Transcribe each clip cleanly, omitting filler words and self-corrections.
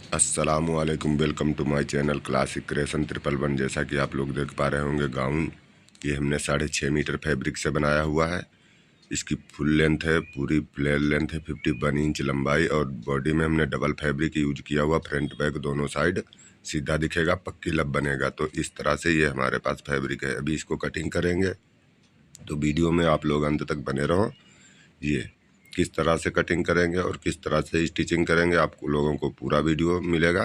अस्सलामुअलैकुम, welcome to my channel classic creation 111। जैसा कि आप लोग देख पा रहे होंगे गाउन ये हमने 6.5 मीटर फैब्रिक से बनाया हुआ है। इसकी फुल लेंथ है, पूरी प्लेन लेंथ है, 51 इंच लंबाई और बॉडी में हमने डबल फैब्रिक यूज किया हुआ। फ्रंट बैक दोनों साइड सीधा दिखेगा, पक्की लब बनेगा। तो इस तरह से ये हमारे पास फैब्रिक है। अभी इसको कटिंग करेंगे, तो वीडियो में आप लोग अंत तक बने रहो। ये किस तरह से कटिंग करेंगे और किस तरह से स्टिचिंग करेंगे आपको लोगों को पूरा वीडियो मिलेगा।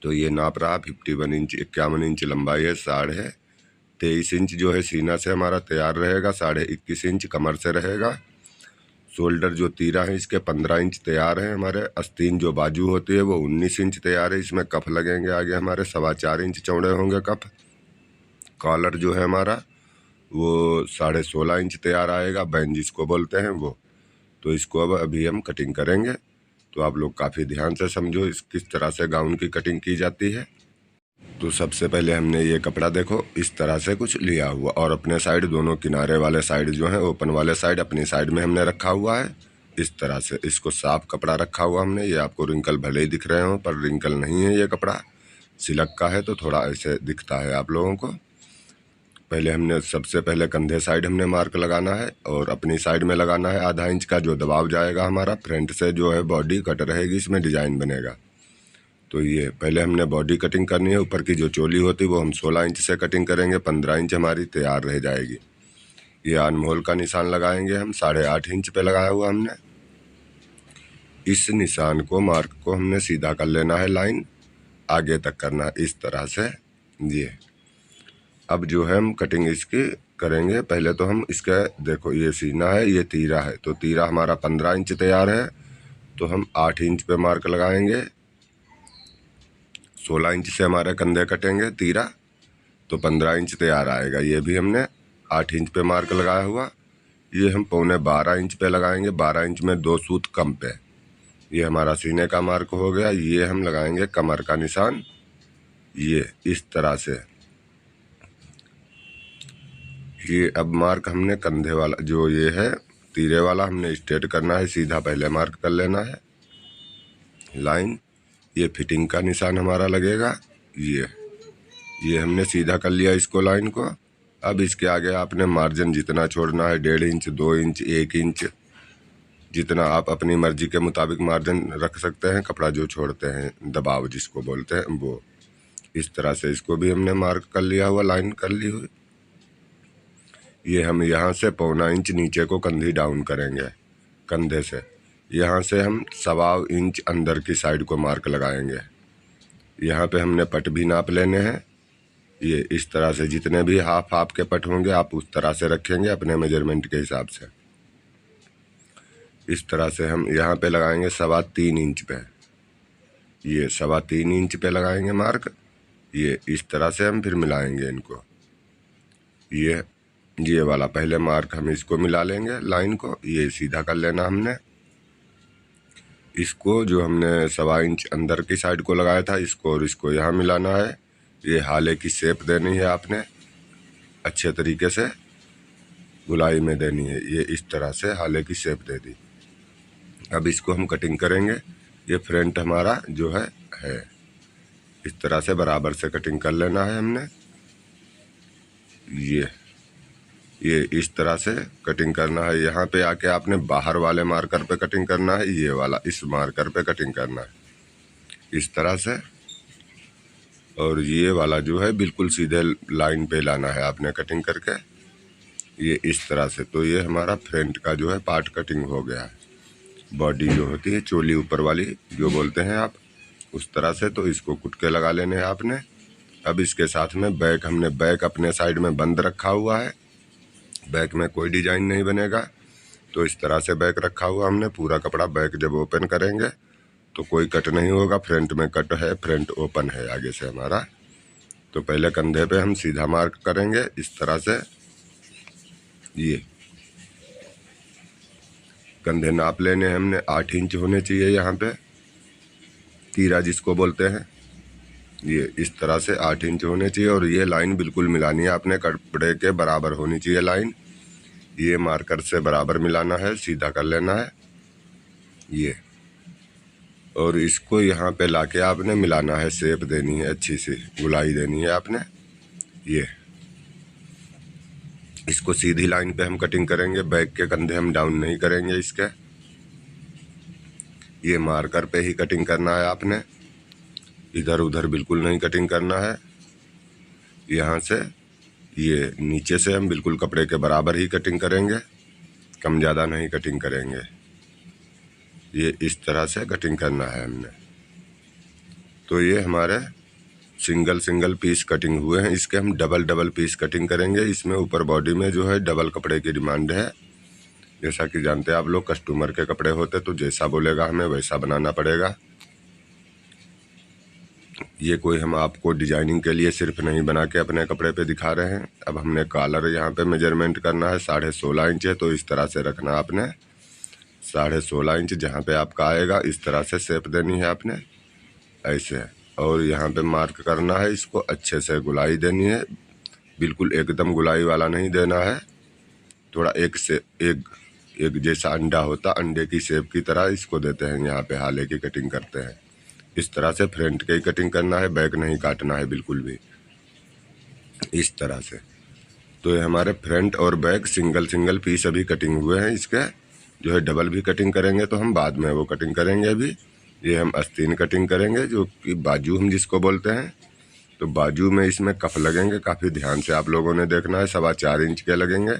तो ये नाप रहा 51 इंच, 51 इंच लंबाई है, 23.5 इंच जो है सीना से हमारा तैयार रहेगा, 21.5 इंच कमर से रहेगा। शोल्डर जो तीरा है इसके 15 इंच तैयार है हमारे। आस्तीन जो बाजू होती है वो 19 इंच तैयार है। इसमें कफ लगेंगे आगे हमारे 4.25 इंच चौड़े होंगे कफ। कॉलर जो है हमारा वो 16.5 इंच तैयार आएगा, बैंड जिसको बोलते हैं वो। तो इसको अब अभी हम कटिंग करेंगे, तो आप लोग काफ़ी ध्यान से समझो इस किस तरह से गाउन की कटिंग की जाती है। तो सबसे पहले हमने ये कपड़ा देखो इस तरह से कुछ लिया हुआ और अपने साइड दोनों किनारे वाले साइड जो है ओपन वाले साइड अपनी साइड में हमने रखा हुआ है। इस तरह से इसको साफ कपड़ा रखा हुआ हमने। ये आपको रिंकल भले ही दिख रहे हो पर रिंकल नहीं है, ये कपड़ा सिल्क का है तो थोड़ा ऐसे दिखता है आप लोगों को। पहले हमने सबसे पहले कंधे साइड हमने मार्क लगाना है और अपनी साइड में लगाना है आधा इंच का, जो दबाव जाएगा हमारा फ्रंट से जो है बॉडी कट रहेगी, इसमें डिजाइन बनेगा। तो ये पहले हमने बॉडी कटिंग करनी है। ऊपर की जो चोली होती है वो हम 16 इंच से कटिंग करेंगे, 15 इंच हमारी तैयार रह जाएगी। ये अनमोल का निशान लगाएंगे हम, 8.5 इंच पे लगाया हुआ हमने। इस निशान को मार्क को हमने सीधा कर लेना है, लाइन आगे तक करना है इस तरह से। ये अब जो है हम कटिंग इसकी करेंगे। पहले तो हम इसका देखो ये सीना है, ये तीरा है, तो तीरा हमारा 15 इंच तैयार है, तो हम 8 इंच पे मार्क लगाएंगे। 16 इंच से हमारे कंधे कटेंगे तीरा, तो 15 इंच तैयार आएगा। ये भी हमने 8 इंच पे मार्क लगाया हुआ। ये हम 12.25 इंच पे लगाएंगे, 12 इंच में 2 सूत कम पे। ये हमारा सीने का मार्क हो गया। ये हम लगाएंगे कमर का निशान, ये इस तरह से। ये अब मार्क हमने कंधे वाला जो ये है तीरे वाला हमने स्ट्रेट करना है, सीधा पहले मार्क कर लेना है लाइन। ये फिटिंग का निशान हमारा लगेगा। ये हमने सीधा कर लिया इसको लाइन को। अब इसके आगे आपने मार्जिन जितना छोड़ना है, 1.5 इंच, 2 इंच, 1 इंच, जितना आप अपनी मर्जी के मुताबिक मार्जिन रख सकते हैं। कपड़ा जो छोड़ते हैं दबाव जिसको बोलते हैं वो, इस तरह से इसको भी हमने मार्क कर लिया हुआ, लाइन कर ली हुई। ये हम यहाँ से 1.25 इंच नीचे को कंधी डाउन करेंगे कंधे से। यहाँ से हम 1.25 इंच अंदर की साइड को मार्क लगाएंगे। यहाँ पे हमने पट भी नाप लेने हैं। ये इस तरह से जितने भी हाफ के पट होंगे आप उस तरह से रखेंगे अपने मेजरमेंट के हिसाब से। इस तरह से हम यहाँ पे लगाएंगे 3.25 इंच पे। ये 3.25 इंच पे लगाएंगे मार्क। ये इस तरह से हम फिर मिलाएंगे इनको। ये वाला पहले मार्क हम इसको मिला लेंगे लाइन को, ये सीधा कर लेना हमने। इसको जो हमने 1.25 इंच अंदर की साइड को लगाया था इसको और इसको यहाँ मिलाना है। ये हाले की शेप देनी है आपने, अच्छे तरीके से गुलाई में देनी है। ये इस तरह से हाले की शेप दे दी। अब इसको हम कटिंग करेंगे। ये फ्रंट हमारा जो है इस तरह से बराबर से कटिंग कर लेना है हमने। ये इस तरह से कटिंग करना है। यहाँ पे आके आपने बाहर वाले मार्कर पे कटिंग करना है, ये वाला इस मार्कर पे कटिंग करना है इस तरह से। और ये वाला जो है बिल्कुल सीधे लाइन पे लाना है आपने कटिंग करके, ये इस तरह से। तो ये हमारा फ्रंट का जो है पार्ट कटिंग हो गया है। बॉडी जो होती है चोली ऊपर वाली जो बोलते हैं आप, उस तरह से। तो इसको कुटके लगा लेने हैं आपने। अब इसके साथ में बैक, हमने बैक अपने साइड में बंद रखा हुआ है, बैक में कोई डिजाइन नहीं बनेगा। तो इस तरह से बैक रखा हुआ हमने पूरा कपड़ा। बैक जब ओपन करेंगे तो कोई कट नहीं होगा, फ्रंट में कट है, फ्रंट ओपन है आगे से हमारा। तो पहले कंधे पे हम सीधा मार्क करेंगे इस तरह से। ये कंधे नाप लेने हमने 8 इंच होने चाहिए यहाँ पे, तीरा जिसको बोलते हैं। ये इस तरह से 8 इंच होने चाहिए और ये लाइन बिल्कुल मिलानी है आपने, कपड़े के बराबर होनी चाहिए लाइन। ये मार्कर से बराबर मिलाना है, सीधा कर लेना है। ये और इसको यहाँ पे लाके आपने मिलाना है, शेप देनी है, अच्छी सी गुलाई देनी है आपने। ये इसको सीधी लाइन पे हम कटिंग करेंगे, बैक के कंधे हम डाउन नहीं करेंगे इसके। ये मार्कर पे ही कटिंग करना है आपने, इधर उधर बिल्कुल नहीं कटिंग करना है। यहाँ से ये नीचे से हम बिल्कुल कपड़े के बराबर ही कटिंग करेंगे, कम ज़्यादा नहीं कटिंग करेंगे। ये इस तरह से कटिंग करना है हमने। तो ये हमारे सिंगल सिंगल पीस कटिंग हुए हैं, इसके हम डबल डबल पीस कटिंग करेंगे। इसमें ऊपर बॉडी में जो है डबल कपड़े की डिमांड है। जैसा कि जानते हैं आप लोग, कस्टमर के कपड़े होते तो जैसा बोलेगा हमें वैसा बनाना पड़ेगा। ये कोई हम आपको डिजाइनिंग के लिए सिर्फ नहीं बना के अपने कपड़े पे दिखा रहे हैं। अब हमने कॉलर यहाँ पे मेजरमेंट करना है, 16.5 इंच है, तो इस तरह से रखना आपने। 16.5 इंच जहाँ पे आपका आएगा इस तरह से शेप देनी है आपने, ऐसे। और यहाँ पे मार्क करना है, इसको अच्छे से गुलाई देनी है, बिल्कुल एकदम गुलाई वाला नहीं देना है। थोड़ा एक जैसा अंडा होता, अंडे की शेप की तरह इसको देते हैं, यहाँ पे हाले की कटिंग करते हैं। इस तरह से फ्रंट की कटिंग करना है, बैक नहीं काटना है बिल्कुल भी, इस तरह से। तो ये हमारे फ्रंट और बैक सिंगल सिंगल पीस अभी कटिंग हुए हैं। इसके जो है डबल भी कटिंग करेंगे तो हम बाद में वो कटिंग करेंगे। अभी ये हम आस्तीन कटिंग करेंगे, जो कि बाजू हम जिसको बोलते हैं। तो बाजू में इसमें कफ लगेंगे, काफ़ी ध्यान से आप लोगों ने देखना है, 4.25 इंच के लगेंगे।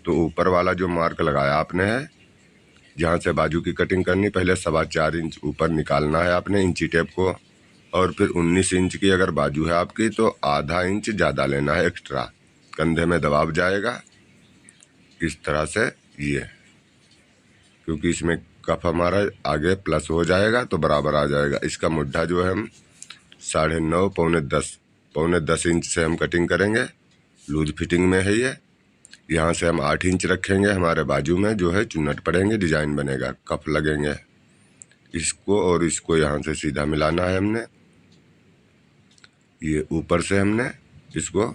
तो ऊपर वाला जो मार्क लगाया आपने है, जहाँ से बाजू की कटिंग करनी, पहले 4.25 इंच ऊपर निकालना है आपने इंची टेप को। और फिर 19 इंच की अगर बाजू है आपकी तो आधा इंच ज़्यादा लेना है एक्स्ट्रा, कंधे में दबाव जाएगा इस तरह से। ये क्योंकि इसमें कफ हमारा आगे प्लस हो जाएगा तो बराबर आ जाएगा। इसका मुड्ढा जो है हम 9.5 पौने 10 इंच से हम कटिंग करेंगे, लूज फिटिंग में है ये। यहाँ से हम 8 इंच रखेंगे, हमारे बाजू में जो है चुन्नट पड़ेंगे, डिजाइन बनेगा, कफ लगेंगे। इसको और इसको यहाँ से सीधा मिलाना है हमने। ये ऊपर से हमने इसको,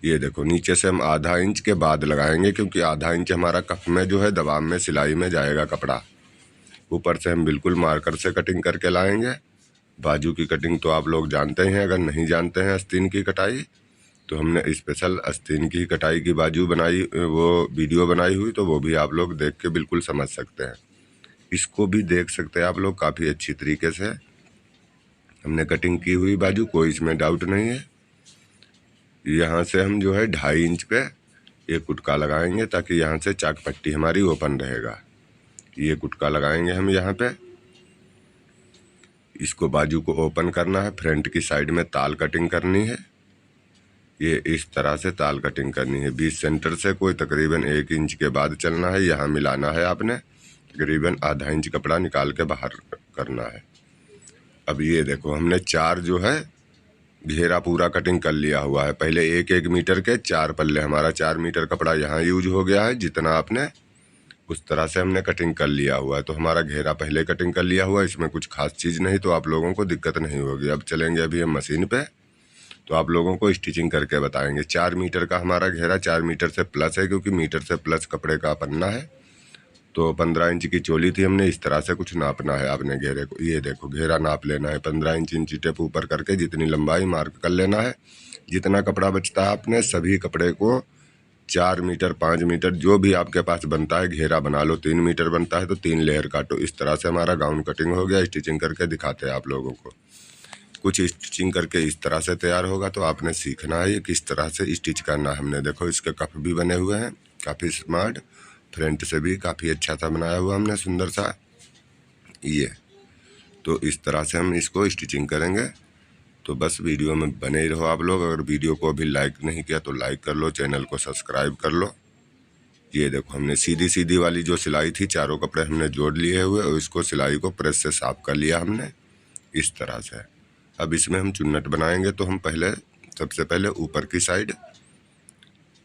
ये देखो नीचे से हम आधा इंच के बाद लगाएंगे, क्योंकि आधा इंच हमारा कफ में जो है दबाव में सिलाई में जाएगा कपड़ा। ऊपर से हम बिल्कुल मार्कर से कटिंग करके लाएंगे। बाजू की कटिंग तो आप लोग जानते हैं, अगर नहीं जानते हैं आस्तीन की कटाई, तो हमने स्पेशल आस्तीन की कटाई की बाजू बनाई, वो वीडियो बनाई हुई, तो वो भी आप लोग देख के बिल्कुल समझ सकते हैं। इसको भी देख सकते हैं आप लोग, काफ़ी अच्छी तरीके से हमने कटिंग की हुई बाजू, कोई इसमें डाउट नहीं है। यहाँ से हम जो है 2.5 इंच पे एक कुटका लगाएंगे, ताकि यहाँ से चाक पट्टी हमारी ओपन रहेगा। ये कुटका लगाएंगे हम यहाँ पे। इसको बाजू को ओपन करना है, फ्रंट की साइड में ताल कटिंग करनी है। ये इस तरह से ताल कटिंग करनी है, बीच सेंटर से कोई तकरीबन 1 इंच के बाद चलना है। यहाँ मिलाना है आपने, तकरीबन आधा इंच कपड़ा निकाल के बाहर करना है। अब ये देखो हमने 4 जो है घेरा पूरा कटिंग कर लिया हुआ है। पहले 1 मीटर के 4 पल्ले, हमारा 4 मीटर कपड़ा यहाँ यूज हो गया है। जितना आपने उस तरह से हमने कटिंग कर लिया हुआ है। तो हमारा घेरा पहले कटिंग कर लिया हुआ है, इसमें कुछ खास चीज़ नहीं, तो आप लोगों को दिक्कत नहीं होगी। अब चलेंगे अभी हम मशीन पे, तो आप लोगों को स्टिचिंग करके बताएंगे। 4 मीटर का हमारा घेरा 4 मीटर से प्लस है, क्योंकि मीटर से प्लस कपड़े का पन्ना है। तो 15 इंच की चोली थी, हमने इस तरह से कुछ नापना है आपने घेरे को। ये देखो घेरा नाप लेना है, 15 इंच इंची टेप ऊपर करके जितनी लंबाई मार्क कर लेना है। जितना कपड़ा बचता है आपने सभी कपड़े को 4 मीटर 5 मीटर जो भी आपके पास बनता है घेरा बना लो। 3 मीटर बनता है तो 3 लेयर काटो। इस तरह से हमारा गाउन कटिंग हो गया। स्टिचिंग करके दिखाते हैं आप लोगों को। कुछ स्टिचिंग करके इस तरह से तैयार होगा, तो आपने सीखना है ये किस तरह से स्टिच करना है। हमने देखो इसके कप भी बने हुए हैं, काफ़ी स्मार्ट, फ्रंट से भी काफ़ी अच्छा सा बनाया हुआ हमने, सुंदर सा। ये तो इस तरह से हम इसको स्टिचिंग करेंगे। तो बस वीडियो में बने ही रहो आप लोग। अगर वीडियो को अभी लाइक नहीं किया तो लाइक कर लो, चैनल को सब्सक्राइब कर लो। ये देखो हमने सीधी सीधी वाली जो सिलाई थी, चारों कपड़े हमने जोड़ लिए हुए और इसको सिलाई को प्रेस से साफ कर लिया हमने इस तरह से। अब इसमें हम चुन्नट बनाएंगे, तो हम सबसे पहले ऊपर की साइड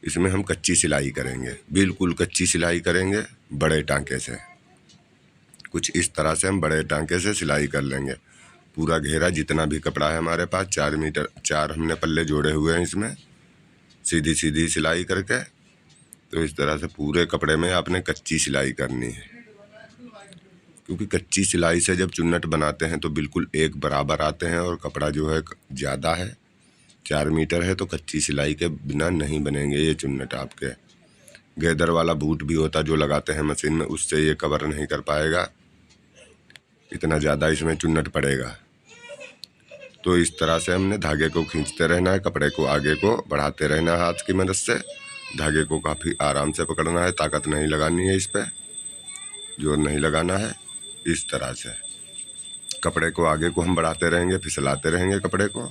इसमें हम कच्ची सिलाई करेंगे, बिल्कुल कच्ची सिलाई करेंगे बड़े टांके से। कुछ इस तरह से हम बड़े टांके से सिलाई कर लेंगे। पूरा घेरा जितना भी कपड़ा है हमारे पास 4 मीटर 4 हमने पल्ले जोड़े हुए हैं इसमें, सीधी सीधी सिलाई करके। तो इस तरह से पूरे कपड़े में आपने कच्ची सिलाई करनी है। क्योंकि कच्ची सिलाई से जब चुन्नट बनाते हैं तो बिल्कुल एक बराबर आते हैं और कपड़ा जो है ज़्यादा है, 4 मीटर है, तो कच्ची सिलाई के बिना नहीं बनेंगे ये चुन्नट आपके। गैदर वाला बूट भी होता जो लगाते हैं मशीन में, उससे ये कवर नहीं कर पाएगा, इतना ज़्यादा इसमें चुन्नट पड़ेगा। तो इस तरह से हमने धागे को खींचते रहना है, कपड़े को आगे को बढ़ाते रहना है हाथ की मदद से। धागे को काफ़ी आराम से पकड़ना है, ताकत नहीं लगानी है, इस पर जोर नहीं लगाना है। इस तरह से कपड़े को आगे को हम बढ़ाते रहेंगे, फिसलाते रहेंगे कपड़े को,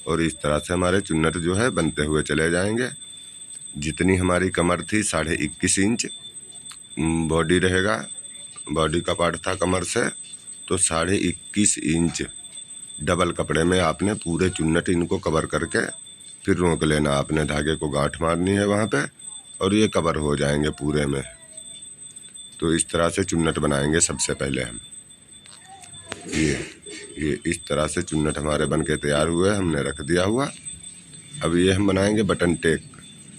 और इस तरह से हमारे चुन्नट जो है बनते हुए चले जाएंगे। जितनी हमारी कमर थी 21.5 इंच बॉडी रहेगा, बॉडी का पार्ट था कमर से, तो 21.5 इंच डबल कपड़े में आपने पूरे चुन्नट इनको कवर करके फिर रोक लेना। आपने धागे को गांठ मारनी है वहाँ पे, और ये कवर हो जाएंगे पूरे में। तो इस तरह से चुन्नट बनाएंगे सबसे पहले हम। ये इस तरह से चुन्नट हमारे बन के तैयार हुए, हमने रख दिया हुआ। अब ये हम बनाएंगे बटन टेक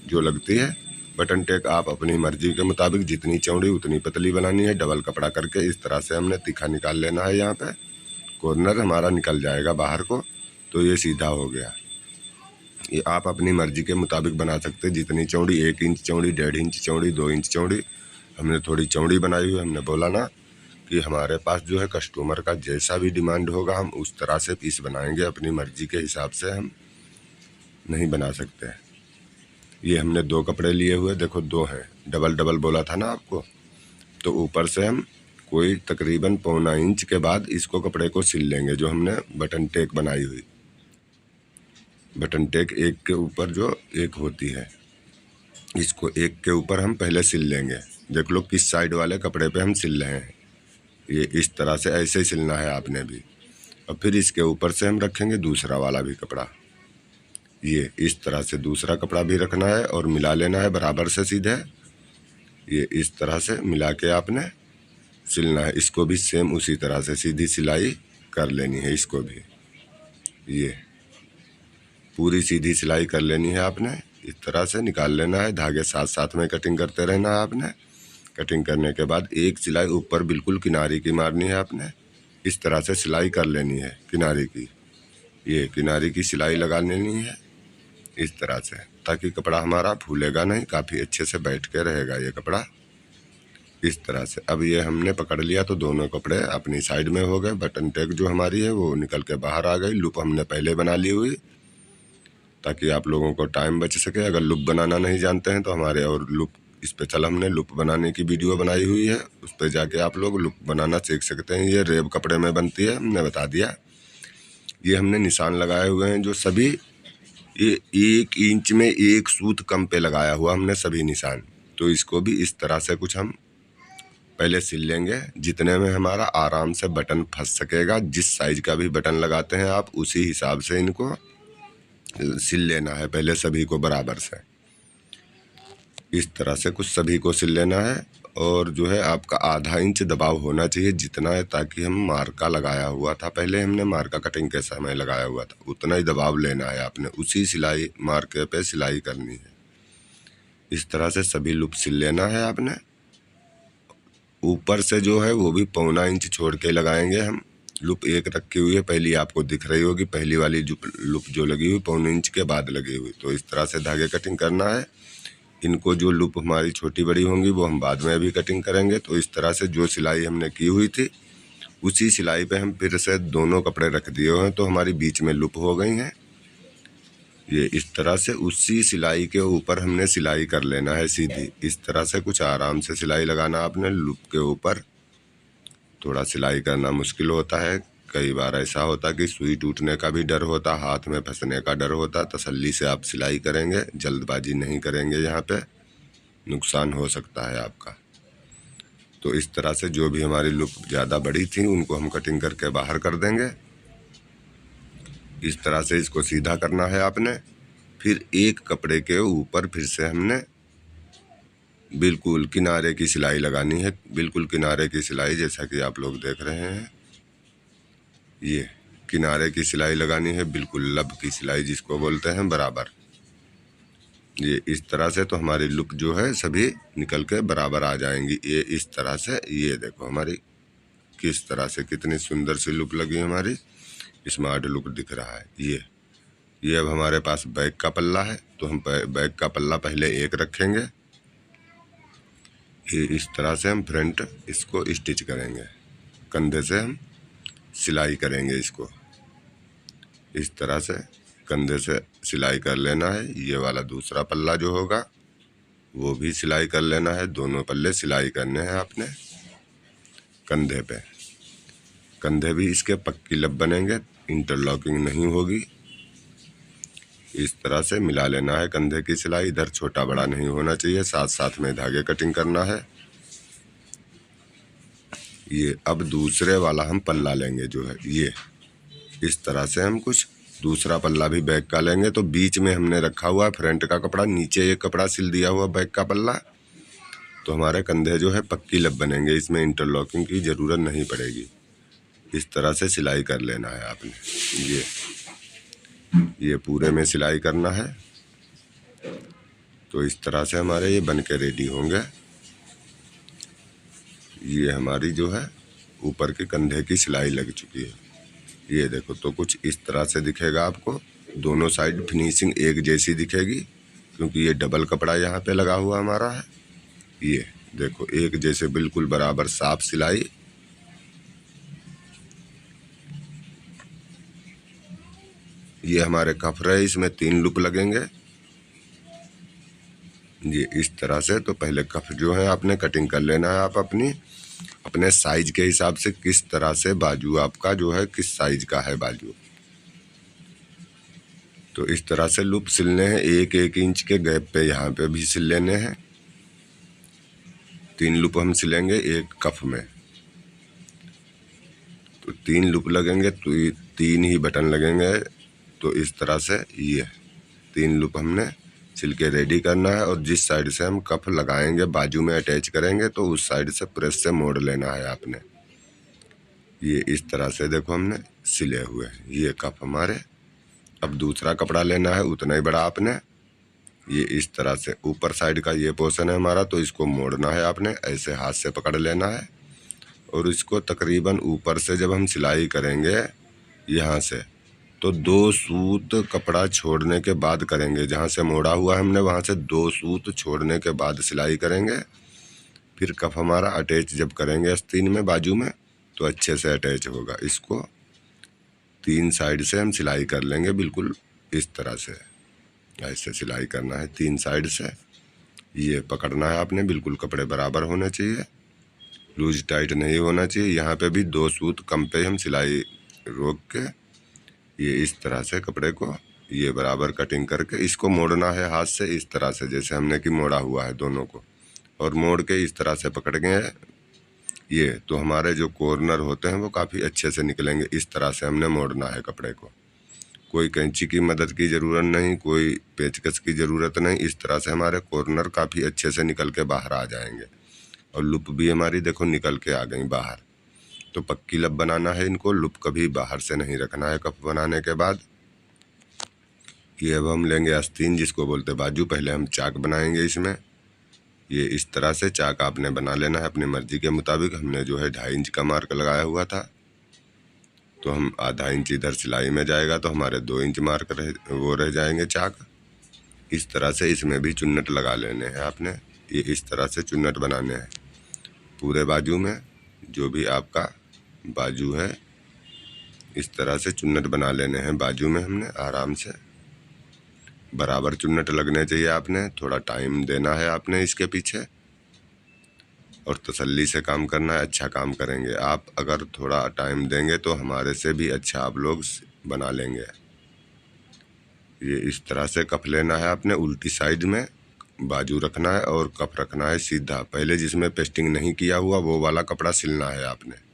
जो लगती है। बटन टेक आप अपनी मर्जी के मुताबिक जितनी चौड़ी उतनी पतली बनानी है, डबल कपड़ा करके इस तरह से हमने तीखा निकाल लेना है। यहाँ पे कॉर्नर हमारा निकल जाएगा बाहर को, तो ये सीधा हो गया। ये आप अपनी मर्जी के मुताबिक बना सकते हैं, जितनी चौड़ी, 1 इंच चौड़ी, 1.5 इंच चौड़ी, 2 इंच चौड़ी। हमने थोड़ी चौड़ी बनाई हुई, हमने बोला ना कि हमारे पास जो है कस्टमर का जैसा भी डिमांड होगा हम उस तरह से पीस बनाएंगे, अपनी मर्जी के हिसाब से हम नहीं बना सकते। ये हमने 2 कपड़े लिए हुए, देखो 2 हैं, डबल डबल बोला था ना आपको। तो ऊपर से हम कोई तकरीबन 1.25 इंच के बाद इसको कपड़े को सिल लेंगे, जो हमने बटन टेक बनाई हुई। बटन टेक एक के ऊपर जो एक होती है, इसको एक के ऊपर हम पहले सिल लेंगे। देख लो किस साइड वाले कपड़े पे हम सिल रहे हैं। ये इस तरह से ऐसे ही सिलना है आपने भी। और फिर इसके ऊपर से हम रखेंगे दूसरा वाला भी कपड़ा। ये इस तरह से दूसरा कपड़ा भी रखना है और मिला लेना है बराबर से सीधे। ये इस तरह से मिला के आपने सिलना है। इसको भी सेम उसी तरह से सीधी सिलाई कर लेनी है। इसको भी ये पूरी सीधी सिलाई कर लेनी है आपने। इस तरह से निकाल लेना है, धागे साथ साथ में कटिंग करते रहना है आपने। कटिंग करने के बाद एक सिलाई ऊपर बिल्कुल किनारे की मारनी है आपने। इस तरह से सिलाई कर लेनी है किनारे की। ये किनारे की सिलाई लगा लेनी है इस तरह से, ताकि कपड़ा हमारा फूलेगा नहीं, काफ़ी अच्छे से बैठ के रहेगा ये कपड़ा। इस तरह से अब ये हमने पकड़ लिया तो दोनों कपड़े अपनी साइड में हो गए। बटन टेक जो हमारी है वो निकल के बाहर आ गई। लूप हमने पहले बना ली हुई, ताकि आप लोगों को टाइम बच सके। अगर लूप बनाना नहीं जानते हैं तो हमारे और लूप स्पेशल हमने लूप बनाने की वीडियो बनाई हुई है, उस पर जाके आप लोग लूप बनाना सीख सकते हैं। ये रेब कपड़े में बनती है, हमने बता दिया। ये हमने निशान लगाए हुए हैं जो सभी, ये 1 इंच में 1 सूत कम पे लगाया हुआ हमने सभी निशान। तो इसको भी इस तरह से कुछ हम पहले सिल लेंगे, जितने में हमारा आराम से बटन फंस सकेगा। जिस साइज का भी बटन लगाते हैं आप उसी हिसाब से इनको सिल लेना है पहले सभी को बराबर से। इस तरह से कुछ सभी को सिल लेना है। और जो है आपका आधा इंच दबाव होना चाहिए जितना है, ताकि हम मार्का लगाया हुआ था पहले, हमने मार्का कटिंग के समय लगाया हुआ था, उतना ही दबाव लेना है आपने। उसी सिलाई मार्के पे सिलाई करनी है। इस तरह से सभी लूप सिल लेना है आपने। ऊपर से जो है वो भी 1.25 इंच छोड़ के लगाएंगे हम। लूप एक रखी हुई है, पहली आपको दिख रही होगी, पहली वाली जो लूप जो लगी हुई 1.25 इंच के बाद लगी हुई। तो इस तरह से धागे कटिंग करना है। इनको जो लूप हमारी छोटी बड़ी होंगी वो हम बाद में भी कटिंग करेंगे। तो इस तरह से जो सिलाई हमने की हुई थी उसी सिलाई पे हम फिर से दोनों कपड़े रख दिए हुए हैं, तो हमारी बीच में लूप हो गई हैं। ये इस तरह से उसी सिलाई के ऊपर हमने सिलाई कर लेना है सीधी। इस तरह से कुछ आराम से सिलाई लगाना आपने लूप के ऊपर। थोड़ा सिलाई करना मुश्किल होता है, कई बार ऐसा होता कि सुई टूटने का भी डर होता, हाथ में फंसने का डर होता। तसल्ली से आप सिलाई करेंगे, जल्दबाजी नहीं करेंगे, यहाँ पे नुकसान हो सकता है आपका। तो इस तरह से जो भी हमारी लूप ज़्यादा बड़ी थी उनको हम कटिंग करके बाहर कर देंगे। इस तरह से इसको सीधा करना है आपने। फिर एक कपड़े के ऊपर फिर से हमने बिल्कुल किनारे की सिलाई लगानी है, बिल्कुल किनारे की सिलाई, जैसा कि आप लोग देख रहे हैं। ये किनारे की सिलाई लगानी है, बिल्कुल लब की सिलाई जिसको बोलते हैं, बराबर। ये इस तरह से तो हमारी लुक जो है सभी निकल के बराबर आ जाएंगी। ये इस तरह से, ये देखो हमारी किस तरह से कितनी सुंदर सी लुक लगी हमारी, स्मार्ट लुक दिख रहा है। ये अब हमारे पास बैक का पल्ला है, तो हम बैक का पल्ला पहले एक रखेंगे। ये इस तरह से हम फ्रंट इसको स्टिच करेंगे, कंधे से हम सिलाई करेंगे इसको। इस तरह से कंधे से सिलाई कर लेना है। ये वाला दूसरा पल्ला जो होगा वो भी सिलाई कर लेना है। दोनों पल्ले सिलाई करने हैं आपने कंधे पे। कंधे भी इसके पक्की लब बनेंगे, इंटरलॉकिंग नहीं होगी। इस तरह से मिला लेना है कंधे की सिलाई। इधर छोटा बड़ा नहीं होना चाहिए, साथ साथ में धागे कटिंग करना है। ये अब दूसरे वाला हम पल्ला लेंगे जो है, ये इस तरह से हम कुछ दूसरा पल्ला भी बैक का लेंगे। तो बीच में हमने रखा हुआ फ्रंट का कपड़ा, नीचे एक कपड़ा सिल दिया हुआ बैक का पल्ला, तो हमारे कंधे जो है पक्की लब बनेंगे। इसमें इंटरलॉकिंग की ज़रूरत नहीं पड़ेगी। इस तरह से सिलाई कर लेना है आपने। ये पूरे में सिलाई करना है। तो इस तरह से हमारे ये बन के रेडी होंगे। ये हमारी जो है ऊपर के कंधे की सिलाई लग चुकी है। ये देखो, तो कुछ इस तरह से दिखेगा आपको। दोनों साइड फिनिशिंग एक जैसी दिखेगी, क्योंकि ये डबल कपड़ा यहाँ पे लगा हुआ हमारा है। ये देखो, एक जैसे बिल्कुल बराबर साफ सिलाई। ये हमारे कफ रहे, इसमें 3 लूप लगेंगे। ये इस तरह से। तो पहले कफ जो है आपने कटिंग कर लेना है। आप अपने साइज के हिसाब से किस तरह से बाजू आपका जो है किस साइज का है बाजू, तो इस तरह से लूप सिलने हैं। 1-1 इंच के गैप पे यहाँ पे भी सिल लेने हैं। 3 लूप हम सिलेंगे एक कफ में, तो 3 लूप लगेंगे, तो 3 ही बटन लगेंगे। तो इस तरह से ये 3 लूप हमने सिल के रेडी करना है। और जिस साइड से हम कफ लगाएंगे बाजू में अटैच करेंगे, तो उस साइड से प्रेस से मोड़ लेना है आपने। ये इस तरह से देखो हमने सिले हुए हैं ये कफ हमारे। अब दूसरा कपड़ा लेना है उतना ही बड़ा आपने। ये इस तरह से ऊपर साइड का ये पोर्शन है हमारा, तो इसको मोड़ना है आपने। ऐसे हाथ से पकड़ लेना है और इसको तकरीबन ऊपर से जब हम सिलाई करेंगे यहाँ से, तो 2 सूत कपड़ा छोड़ने के बाद करेंगे। जहाँ से मोड़ा हुआ हमने वहाँ से 2 सूत छोड़ने के बाद सिलाई करेंगे। फिर कफ हमारा अटैच जब करेंगे आस्तीन में बाजू में, तो अच्छे से अटैच होगा। इसको 3 साइड से हम सिलाई कर लेंगे, बिल्कुल इस तरह से। ऐसे सिलाई करना है 3 साइड से। ये पकड़ना है आपने, बिल्कुल कपड़े बराबर होने चाहिए, लूज टाइट नहीं होना चाहिए। यहाँ पे भी 2 सूत कम पे हम सिलाई रोक के ये इस तरह से कपड़े को ये बराबर कटिंग करके इसको मोड़ना है हाथ से, इस तरह से जैसे हमने कि मोड़ा हुआ है दोनों को। और मोड़ के इस तरह से पकड़ गए ये, तो हमारे जो कॉर्नर होते हैं वो काफ़ी अच्छे से निकलेंगे। इस तरह से हमने मोड़ना है कपड़े को। कोई कैंची की मदद की ज़रूरत नहीं, कोई पेचकस की ज़रूरत नहीं। इस तरह से हमारे कॉर्नर काफ़ी अच्छे से निकल के बाहर आ जाएंगे। और लुप भी हमारी देखो निकल के आ गई बाहर। तो पक्की लब बनाना है इनको, लुप कभी बाहर से नहीं रखना है कप बनाने के बाद। ये अब हम लेंगे आस्तीन, जिसको बोलते बाजू। पहले हम चाक बनाएंगे इसमें। ये इस तरह से चाक आपने बना लेना है अपनी मर्जी के मुताबिक। हमने जो है 2.5 इंच का मार्क लगाया हुआ था, तो हम आधा इंच इधर सिलाई में जाएगा, तो हमारे 2 इंच मार्क रह जाएंगे चाक। इस तरह से इसमें भी चुन्नट लगा लेने हैं आपने। ये इस तरह से चुन्नट बनाने हैं पूरे बाजू में। जो भी आपका बाजू है इस तरह से चुन्नट बना लेने हैं बाजू में हमने। आराम से बराबर चुन्नट लगने चाहिए आपने। थोड़ा टाइम देना है आपने इसके पीछे, और तसल्ली से काम करना है। अच्छा काम करेंगे आप, अगर थोड़ा टाइम देंगे तो हमारे से भी अच्छा आप लोग बना लेंगे। ये इस तरह से कप लेना है आपने, उल्टी साइड में बाजू रखना है और कप रखना है सीधा। पहले जिसमें पेस्टिंग नहीं किया हुआ वो वाला कपड़ा सिलना है आपने।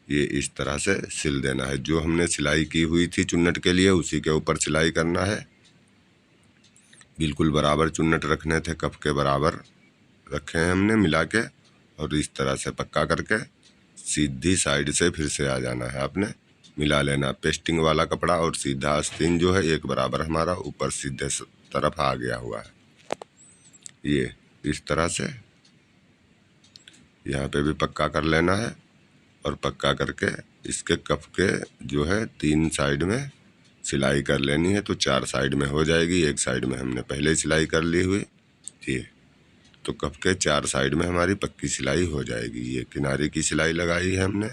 ये इस तरह से सिल देना है। जो हमने सिलाई की हुई थी चुन्नट के लिए उसी के ऊपर सिलाई करना है। बिल्कुल बराबर चुन्नट रखने थे, कप के बराबर रखे हैं हमने मिला के। और इस तरह से पक्का करके सीधी साइड से फिर से आ जाना है आपने। मिला लेना पेस्टिंग वाला कपड़ा और सीधा आस्तीन जो है एक बराबर हमारा ऊपर सीधे तरफ आ गया हुआ है। ये इस तरह से यहाँ पे भी पक्का कर लेना है और पक्का करके इसके कफ के जो है 3 साइड में सिलाई कर लेनी है, तो 4 साइड में हो जाएगी। एक साइड में हमने पहले ही सिलाई कर ली हुई ये, तो कफ के 4 साइड में हमारी पक्की सिलाई हो जाएगी। ये किनारे की सिलाई लगाई है हमने,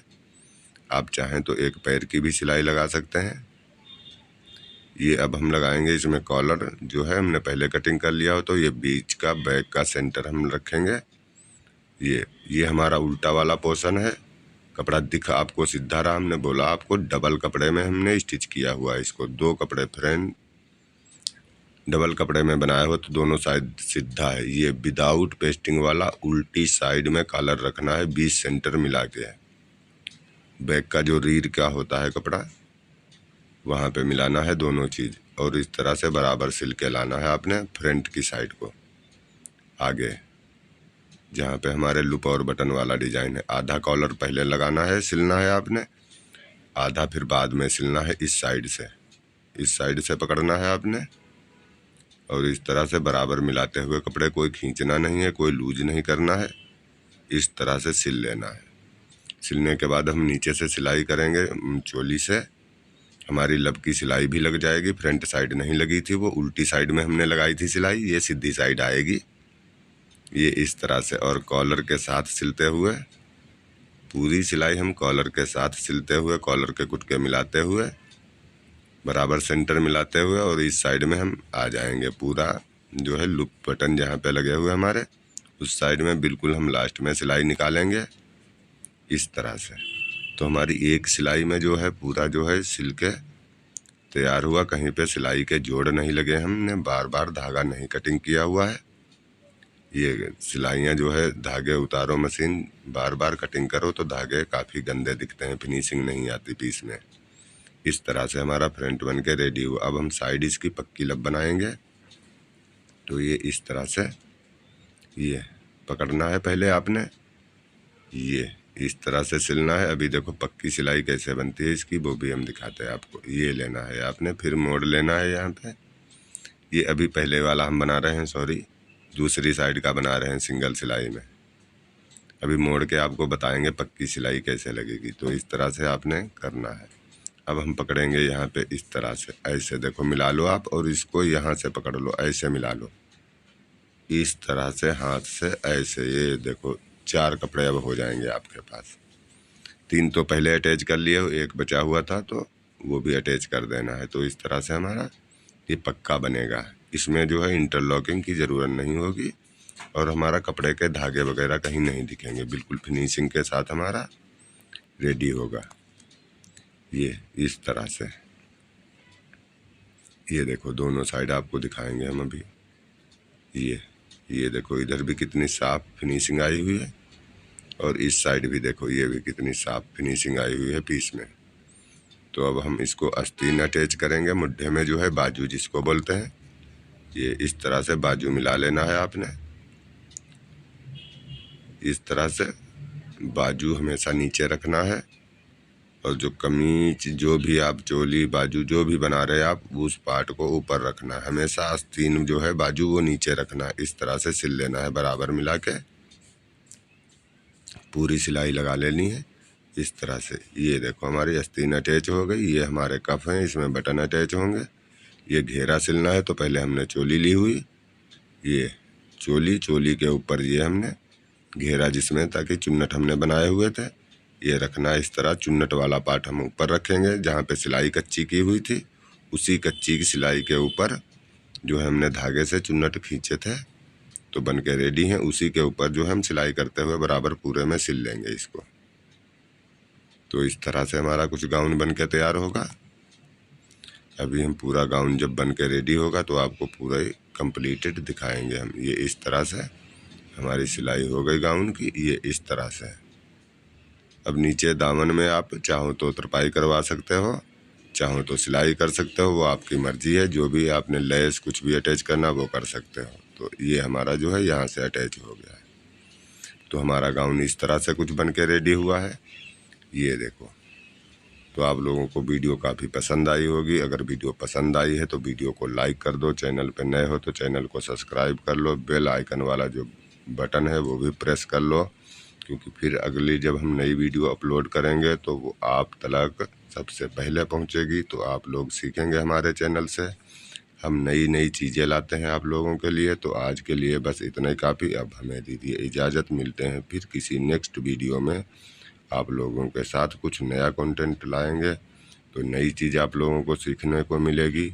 आप चाहें तो एक पैर की भी सिलाई लगा सकते हैं। ये अब हम लगाएंगे इसमें कॉलर जो है हमने पहले कटिंग कर लिया हो, तो ये बीच का बैक का सेंटर हम रखेंगे। ये हमारा उल्टा वाला पोर्शन है। कपड़ा दिख आपको सीधा रहा, हमने बोला आपको डबल कपड़े में हमने स्टिच किया हुआ है इसको। 2 कपड़े फ्रेंड डबल कपड़े में बनाया हो तो दोनों साइड सीधा है। ये विदाउट पेस्टिंग वाला उल्टी साइड में कॉलर रखना है 20 सेंटर मिला के। बैक का जो रीढ़ का होता है कपड़ा वहाँ पे मिलाना है दोनों चीज़, और इस तरह से बराबर सिल के लाना है आपने फ्रंट की साइड को। आगे जहाँ पे हमारे लूप और बटन वाला डिजाइन है, आधा कॉलर पहले लगाना है, सिलना है आपने, आधा फिर बाद में सिलना है। इस साइड से पकड़ना है आपने और इस तरह से बराबर मिलाते हुए कपड़े, कोई खींचना नहीं है, कोई लूज नहीं करना है, इस तरह से सिल लेना है। सिलने के बाद हम नीचे से सिलाई करेंगे चोली से, हमारी लब की सिलाई भी लग जाएगी। फ्रंट साइड नहीं लगी थी, वो उल्टी साइड में हमने लगाई थी सिलाई, ये सीधी साइड आएगी। ये इस तरह से, और कॉलर के साथ सिलते हुए पूरी सिलाई हम कॉलर के साथ सिलते हुए, कॉलर के कुटके मिलाते हुए, बराबर सेंटर मिलाते हुए, और इस साइड में हम आ जाएंगे। पूरा जो है लूप बटन जहाँ पे लगे हुए हमारे उस साइड में बिल्कुल हम लास्ट में सिलाई निकालेंगे इस तरह से। तो हमारी एक सिलाई में जो है पूरा जो है सिल के तैयार हुआ। कहीं पे सिलाई के जोड़ नहीं लगे, हमने बार बार धागा नहीं कटिंग किया हुआ है। ये सिलाइयाँ जो है धागे उतारो मशीन, बार बार कटिंग करो तो धागे काफ़ी गंदे दिखते हैं, फिनिशिंग नहीं आती पीस में। इस तरह से हमारा फ्रंट बन के रेडी हुआ। अब हम साइड इसकी पक्की लब बनाएंगे। तो ये इस तरह से ये पकड़ना है पहले आपने, ये इस तरह से सिलना है। अभी देखो पक्की सिलाई कैसे बनती है इसकी, वो भी हम दिखाते हैं आपको। ये लेना है आपने, फिर मोड़ लेना है यहाँ पे। ये अभी पहले वाला हम बना रहे हैं, सॉरी दूसरी साइड का बना रहे हैं सिंगल सिलाई में। अभी मोड़ के आपको बताएंगे पक्की सिलाई कैसे लगेगी। तो इस तरह से आपने करना है। अब हम पकड़ेंगे यहाँ पे इस तरह से, ऐसे देखो मिला लो आप, और इसको यहाँ से पकड़ लो, ऐसे मिला लो इस तरह से हाथ से ऐसे। ये देखो 4 कपड़े अब हो जाएंगे आपके पास। 3 तो पहले अटैच कर लिए, एक बचा हुआ था तो वो भी अटैच कर देना है। तो इस तरह से हमारा ये पक्का बनेगा। इसमें जो है इंटरलॉकिंग की ज़रूरत नहीं होगी और हमारा कपड़े के धागे वगैरह कहीं नहीं दिखेंगे, बिल्कुल फिनिशिंग के साथ हमारा रेडी होगा। ये इस तरह से, ये देखो दोनों साइड आपको दिखाएंगे हम अभी। ये देखो इधर भी कितनी साफ फिनिशिंग आई हुई है, और इस साइड भी देखो ये भी कितनी साफ फिनिशिंग आई हुई है पीस में। तो अब हम इसको आस्तीन अटैच करेंगे मुड्ढे में, जो है बाजू जिसको बोलते हैं। ये इस तरह से बाजू मिला लेना है आपने, इस तरह से बाजू हमेशा नीचे रखना है। और जो कमीज जो भी आप चोली बाजू जो भी बना रहे हैं आप, उस पार्ट को ऊपर रखना है हमेशा। आस्तीन जो है बाजू वो नीचे रखना है। इस तरह से सिल लेना है बराबर मिला के, पूरी सिलाई लगा लेनी है इस तरह से। ये देखो हमारी आस्तीन अटैच हो गई। ये हमारे कफ हैं, इसमें बटन अटैच होंगे। ये घेरा सिलना है, तो पहले हमने चोली ली हुई, ये चोली के ऊपर ये हमने घेरा जिसमें, ताकि चुन्नट हमने बनाए हुए थे ये रखना है इस तरह। चुन्नट वाला पार्ट हम ऊपर रखेंगे, जहाँ पे सिलाई कच्ची की हुई थी उसी कच्ची की सिलाई के ऊपर जो है हमने धागे से चुन्नट खींचे थे तो बन के रेडी हैं। उसी के ऊपर जो हम सिलाई करते हुए बराबर पूरे में सिल लेंगे इसको। तो इस तरह से हमारा कुछ गाउन बन के तैयार होगा। अभी हम पूरा गाउन जब बन के रेडी होगा तो आपको पूरा कंप्लीटेड दिखाएंगे हम। ये इस तरह से हमारी सिलाई हो गई गाउन की, ये इस तरह से। अब नीचे दामन में आप चाहो तो तरपाई करवा सकते हो, चाहो तो सिलाई कर सकते हो, वो आपकी मर्जी है। जो भी आपने लेस कुछ भी अटैच करना वो कर सकते हो। तो ये हमारा जो है यहाँ से अटैच हो गया है। तो हमारा गाउन इस तरह से कुछ बन के रेडी हुआ है, ये देखो। तो आप लोगों को वीडियो काफ़ी पसंद आई होगी। अगर वीडियो पसंद आई है तो वीडियो को लाइक कर दो, चैनल पे नए हो तो चैनल को सब्सक्राइब कर लो, बेल आइकन वाला जो बटन है वो भी प्रेस कर लो, क्योंकि फिर अगली जब हम नई वीडियो अपलोड करेंगे तो वो आप तक सबसे पहले पहुंचेगी। तो आप लोग सीखेंगे हमारे चैनल से, हम नई नई चीज़ें लाते हैं आप लोगों के लिए। तो आज के लिए बस इतना ही काफ़ी। अब हमें दीजिए इजाज़त, मिलते हैं फिर किसी नेक्स्ट वीडियो में। आप लोगों के साथ कुछ नया कंटेंट लाएंगे तो नई चीज़ आप लोगों को सीखने को मिलेगी।